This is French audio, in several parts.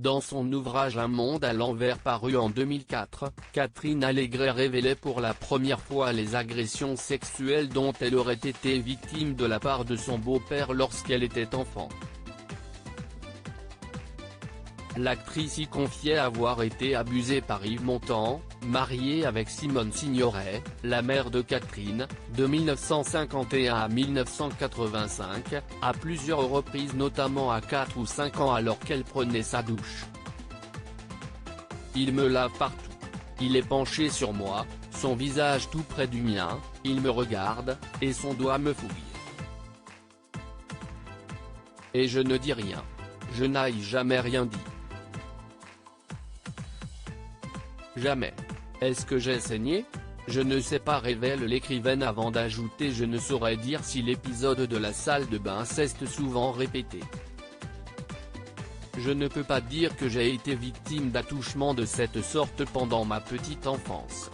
Dans son ouvrage Un monde à l'envers paru en 2004, Catherine Allegret révélait pour la première fois les agressions sexuelles dont elle aurait été victime de la part de son beau-père lorsqu'elle était enfant. L'actrice y confiait avoir été abusée par Yves Montand, marié avec Simone Signoret, la mère de Catherine, de 1951 à 1985, à plusieurs reprises, notamment à 4 ou 5 ans alors qu'elle prenait sa douche. Il me lave partout. Il est penché sur moi, son visage tout près du mien, il me regarde, et son doigt me fouille. Et je ne dis rien. Je n'ai jamais rien dit. Jamais. Est-ce que j'ai saigné? Je ne sais pas, révèle l'écrivaine avant d'ajouter: je ne saurais dire si l'épisode de la salle de bain s'est souvent répété. Je ne peux pas dire que j'ai été victime d'attouchements de cette sorte pendant ma petite enfance.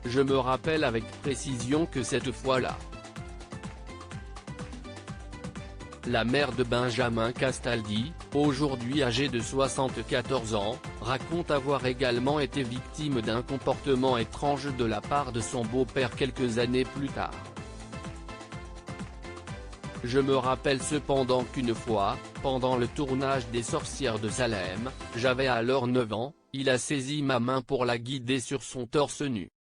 Je me rappelle avec précision que cette fois-là, la mère de Benjamin Castaldi, aujourd'hui âgée de 74 ans, raconte avoir également été victime d'un comportement étrange de la part de son beau-père quelques années plus tard. Je me rappelle cependant qu'une fois, pendant le tournage des Sorcières de Salem, j'avais alors 9 ans, il a saisi ma main pour la guider sur son torse nu.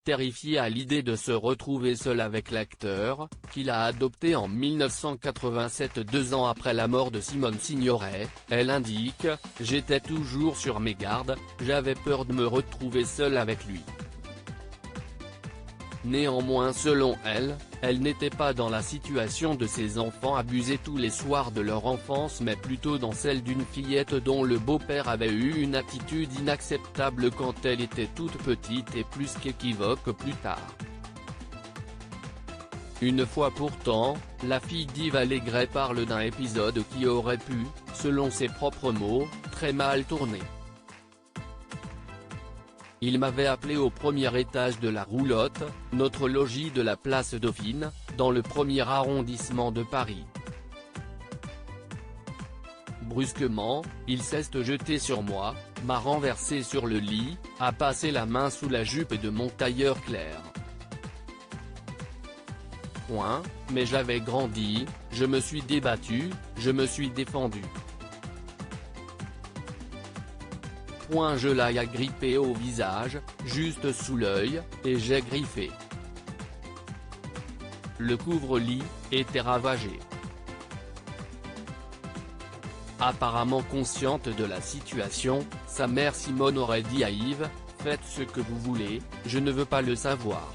Terrifiée à l'idée de se retrouver seule avec l'acteur, qu'il a adopté en 1987 2 ans après la mort de Simone Signoret, elle indique: « J'étais toujours sur mes gardes, j'avais peur de me retrouver seule avec lui. » Néanmoins, selon elle, elle n'était pas dans la situation de ses enfants abusés tous les soirs de leur enfance mais plutôt dans celle d'une fillette dont le beau-père avait eu une attitude inacceptable quand elle était toute petite et plus qu'équivoque plus tard. Une fois pourtant, la fille d'Yves Allégret parle d'un épisode qui aurait pu, selon ses propres mots, très mal tourner. Il m'avait appelé au premier étage de la Roulotte, notre logis de la place Dauphine, dans le 1er arrondissement de Paris. Brusquement, il s'est jeté sur moi, m'a renversé sur le lit, a passé la main sous la jupe de mon tailleur clair. Mais j'avais grandi, je me suis débattu, je me suis défendu. Je l'ai agrippé au visage, juste sous l'œil, et j'ai griffé. Le couvre-lit était ravagé. Apparemment consciente de la situation, sa mère Simone aurait dit à Yves: « Faites ce que vous voulez, je ne veux pas le savoir. »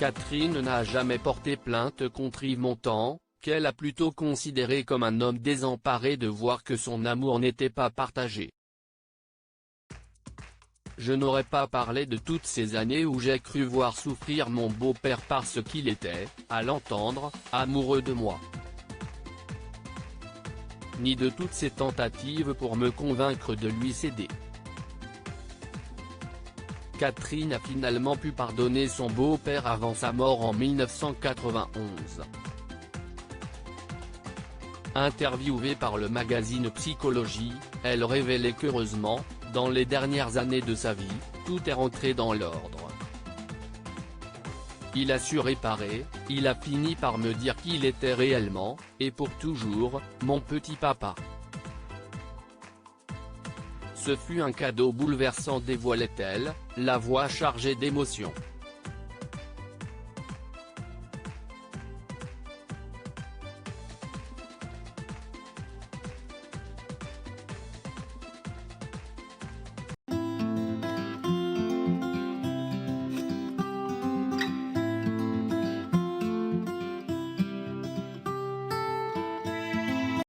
Catherine n'a jamais porté plainte contre Yves Montand, qu'elle a plutôt considéré comme un homme désemparé de voir que son amour n'était pas partagé. Je n'aurais pas parlé de toutes ces années où j'ai cru voir souffrir mon beau-père parce qu'il était, à l'entendre, amoureux de moi. Ni de toutes ces tentatives pour me convaincre de lui céder. Catherine a finalement pu pardonner son beau-père avant sa mort en 1991. Interviewée par le magazine Psychologie, elle révélait qu'heureusement, dans les dernières années de sa vie, tout est rentré dans l'ordre. Il a su réparer, il a fini par me dire qu'il était réellement, et pour toujours, mon petit papa. Ce fut un cadeau bouleversant, dévoilait-elle, la voix chargée d'émotion.